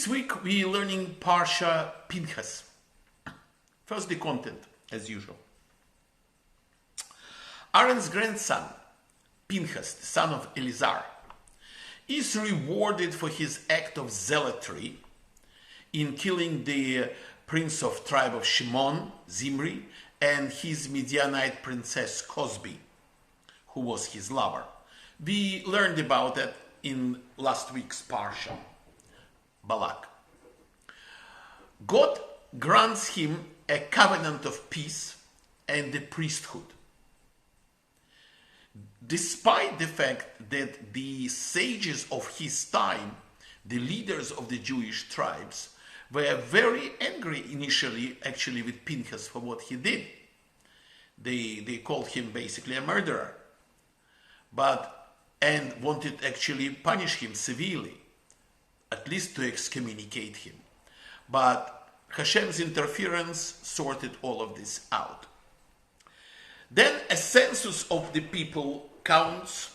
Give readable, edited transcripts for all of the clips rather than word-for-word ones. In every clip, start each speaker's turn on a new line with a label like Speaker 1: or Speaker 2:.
Speaker 1: This week we are learning Parsha Pinhas. First the content, as usual. Aaron's grandson, Pinhas, the son of Eleazar, is rewarded for his act of zealotry in killing the prince of tribe of Shimon, Zimri, and his Midianite princess Cosbi, who was his lover. We learned about that in last week's Parsha, Balak. God grants him a covenant of peace and the priesthood. Despite the fact that the sages of his time, the leaders of the Jewish tribes, were very angry initially actually with Pinhas for what he did. They called him basically a murderer, and wanted actually punish him severely, at least to excommunicate him. But Hashem's interference sorted all of this out. Then a census of the people counts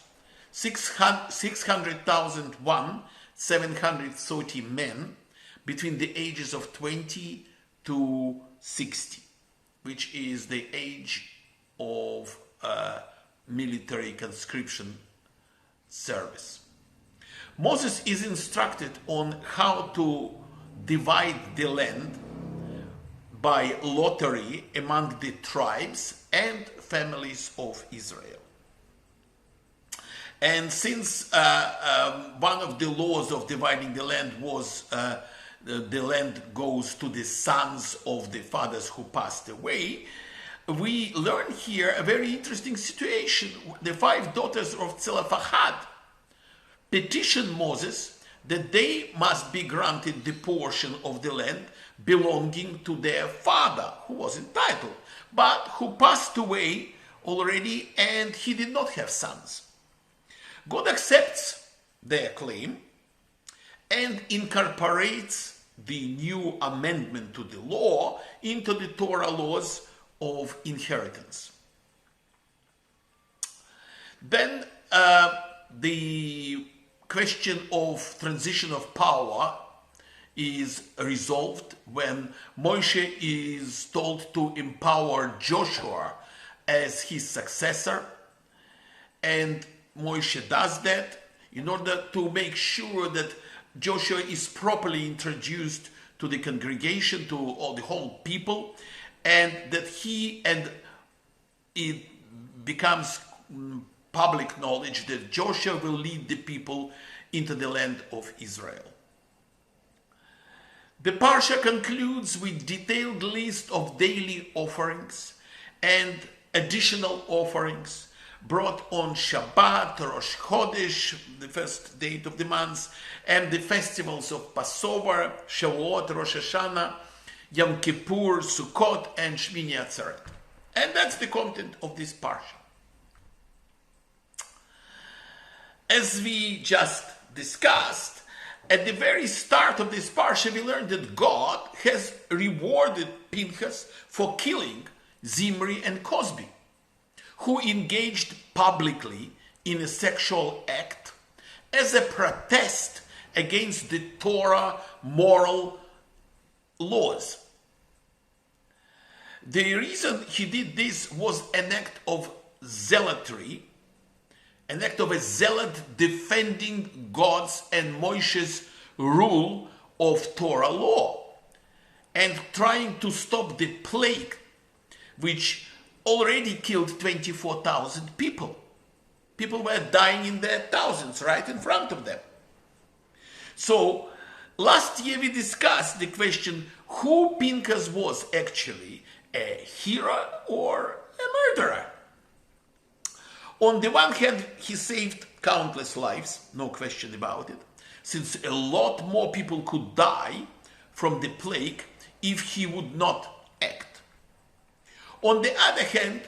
Speaker 1: 600,730 men between the ages of 20 to 60, which is the age of military conscription service. Moses is instructed on how to divide the land by lottery among the tribes and families of Israel. And since one of the laws of dividing the land was the land goes to the sons of the fathers who passed away, we learn here a very interesting situation. The 5 daughters of Zelophehad petition Moses that they must be granted the portion of the land belonging to their father, who was entitled, but who passed away already and he did not have sons. God accepts their claim and incorporates the new amendment to the law into the Torah laws of inheritance. Then the question of transition of power is resolved when Moshe is told to empower Joshua as his successor, and Moshe does that in order to make sure that Joshua is properly introduced to the congregation, to all the whole people, and that it becomes public knowledge that Joshua will lead the people into the land of Israel. The Parsha concludes with detailed list of daily offerings and additional offerings brought on Shabbat, Rosh Chodesh, the first date of the month, and the festivals of Passover, Shavuot, Rosh Hashanah, Yom Kippur, Sukkot, and Shmini Atzeret. And that's the content of this Parsha. As we just discussed, at the very start of this Parsha, we learned that God has rewarded Pinhas for killing Zimri and Cosbi, who engaged publicly in a sexual act as a protest against the Torah moral laws. The reason he did this was an act of zealotry, an act of a zealot defending God's and Moshe's rule of Torah law and trying to stop the plague which already killed 24,000 people. People were dying in their thousands right in front of them. So last year we discussed the question who Pinhas was actually, a hero or a murderer. On the one hand, he saved countless lives, no question about it, since a lot more people could die from the plague if he would not act. On the other hand,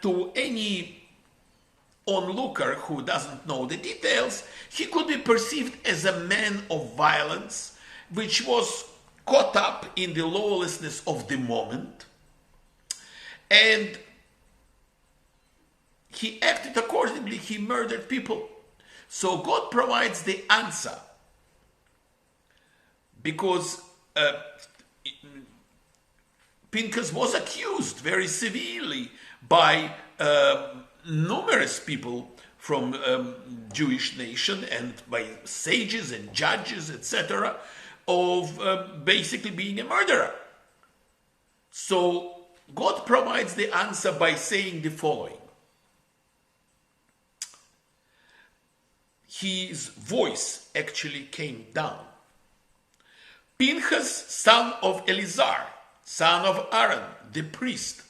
Speaker 1: to any onlooker who doesn't know the details, he could be perceived as a man of violence, which was caught up in the lawlessness of the moment, and he acted accordingly. He murdered people. So God provides the answer because Pinhas was accused very severely by numerous people from Jewish nation and by sages and judges, etc., of basically being a murderer. So God provides the answer by saying the following. His voice actually came down. Pinhas, son of Eleazar, son of Aaron, the priest,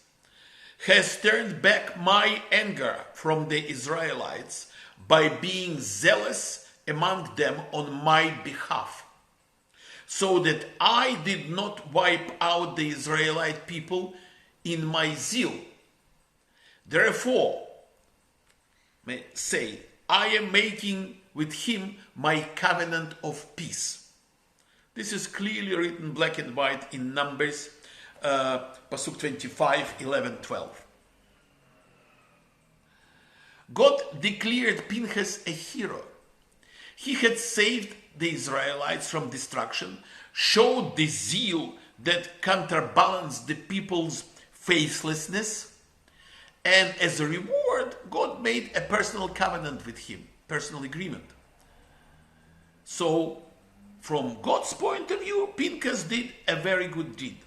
Speaker 1: has turned back my anger from the Israelites by being zealous among them on my behalf, so that I did not wipe out the Israelite people in my zeal. Therefore, may say, I am making with him my covenant of peace. This is clearly written black and white in Numbers, Pasuk 25, 11, 12. God declared Pinhas a hero. He had saved the Israelites from destruction, showed the zeal that counterbalanced the people's faithlessness, and as a reward, God made a personal covenant with him, personal agreement. So, from God's point of view, Pinhas did a very good deed.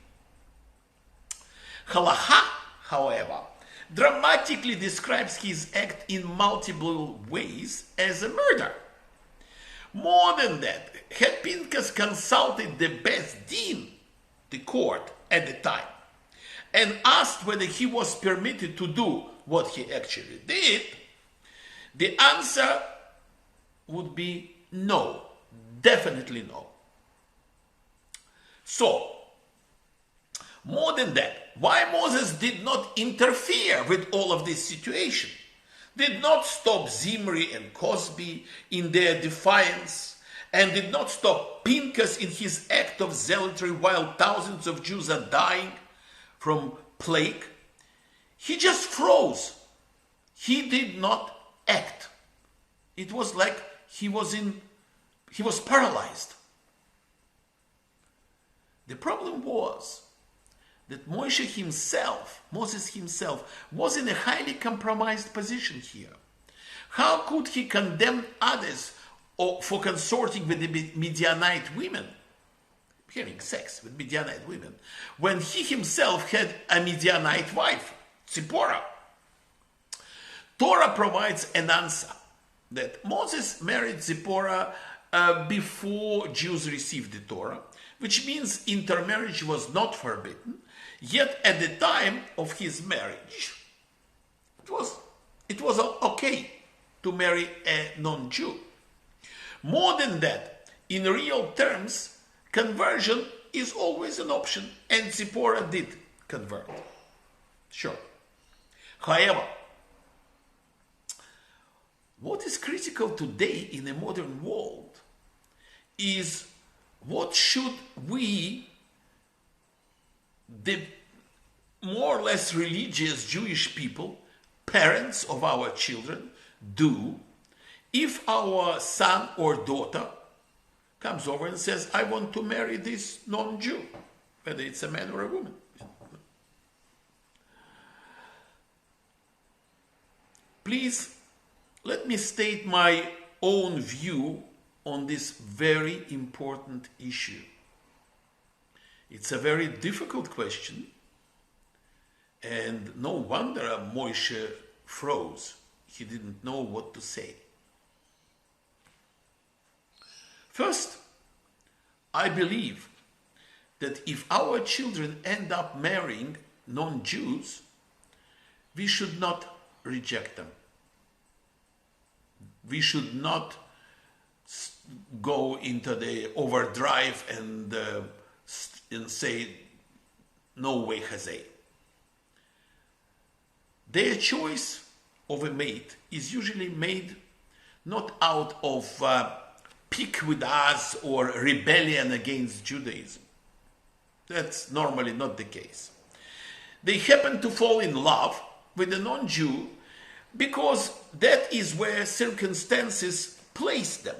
Speaker 1: Halacha, however, dramatically describes his act in multiple ways as a murder. More than that, had Pinhas consulted the Beth Din, the court at the time, and asked whether he was permitted to do what he actually did, the answer would be no, definitely no. So, more than that, why Moses did not interfere with all of this situation, did not stop Zimri and Cosby in their defiance, and did not stop Pinhas in his act of zealotry while thousands of Jews are dying from plague, he just froze. He did not act. It was like he was paralyzed. The problem was that Moses himself was in a highly compromised position here. How could he condemn others for consorting with the Midianite women, having sex with Midianite women, when he himself had a Midianite wife, Zipporah? Torah provides an answer that Moses married Zipporah before Jews received the Torah, which means intermarriage was not forbidden. Yet at the time of his marriage, it was okay to marry a non-Jew. More than that, in real terms, conversion is always an option, and Zipporah did convert. Sure. However, what is critical today in a modern world is what should we, the more or less religious Jewish people, parents of our children, do if our son or daughter comes over and says, I want to marry this non-Jew, whether it's a man or a woman. Please, let me state my own view on this very important issue. It's a very difficult question, and no wonder Moshe froze. He didn't know what to say. First, I believe that if our children end up marrying non-Jews, we should not reject them. We should not go into the overdrive and say, no way, Jose. Their choice of a mate is usually made not out of pique with us or rebellion against Judaism. That's normally not the case. They happen to fall in love with a non-Jew because that is where circumstances place them.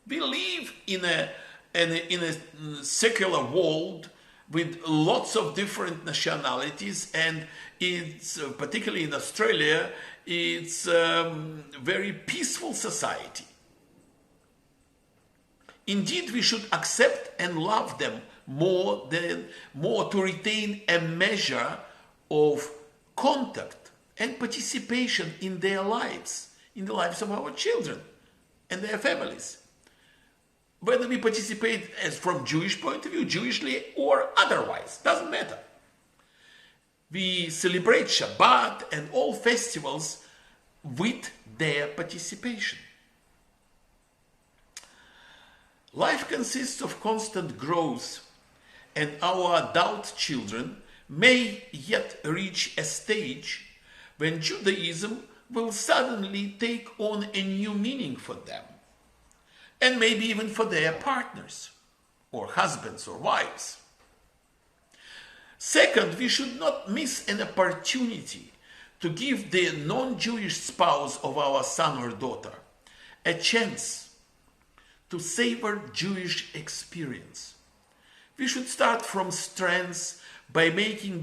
Speaker 1: We live in a and in a secular world with lots of different nationalities, and it's particularly in Australia, it's a very peaceful society. Indeed, we should accept and love them more to retain a measure of contact and participation in their lives, in the lives of our children and their families. Whether we participate as from Jewish point of view, Jewishly or otherwise, doesn't matter. We celebrate Shabbat and all festivals with their participation. Life consists of constant growth, and our adult children may yet reach a stage when Judaism will suddenly take on a new meaning for them, and maybe even for their partners, or husbands or wives. Second, we should not miss an opportunity to give the non-Jewish spouse of our son or daughter a chance to savor Jewish experience. We should start from strengths by taking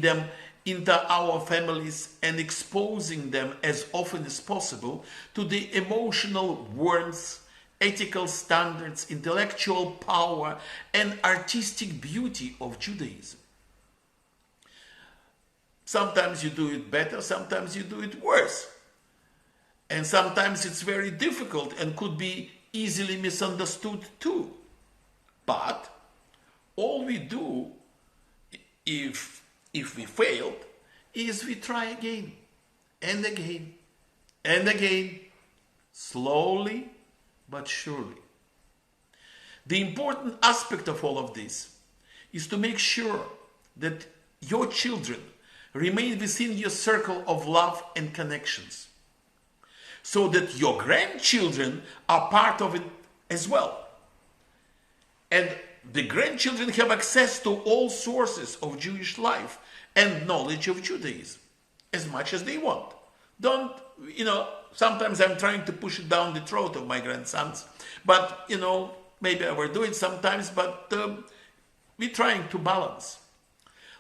Speaker 1: them into our families and exposing them as often as possible to the emotional warmth, ethical standards, intellectual power, and artistic beauty of Judaism. Sometimes you do it better, sometimes you do it worse. And sometimes it's very difficult and could be easily misunderstood too. But all we do, if we failed, is we try again and again and again, slowly but surely. The important aspect of all of this is to make sure that your children remain within your circle of love and connections, so that your grandchildren are part of it as well. And the grandchildren have access to all sources of Jewish life and knowledge of Judaism as much as they want. Sometimes I'm trying to push it down the throat of my grandsons, but, maybe I will do it sometimes, but we're trying to balance.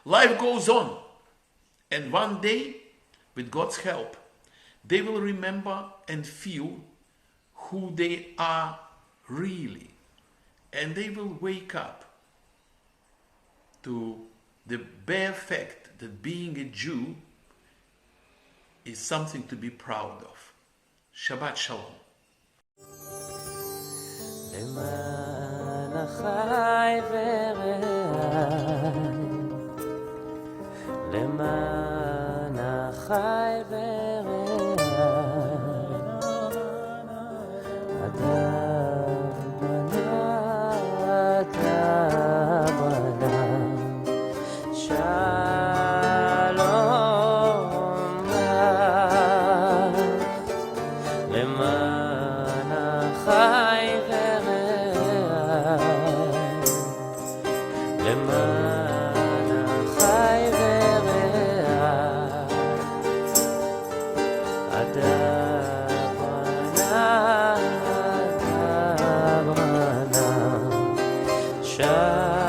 Speaker 1: Life goes on, and one day, with God's help, they will remember and feel who they are really. And they will wake up to the bare fact that being a Jew is something to be proud of. Shabbat Shalom.
Speaker 2: Shine.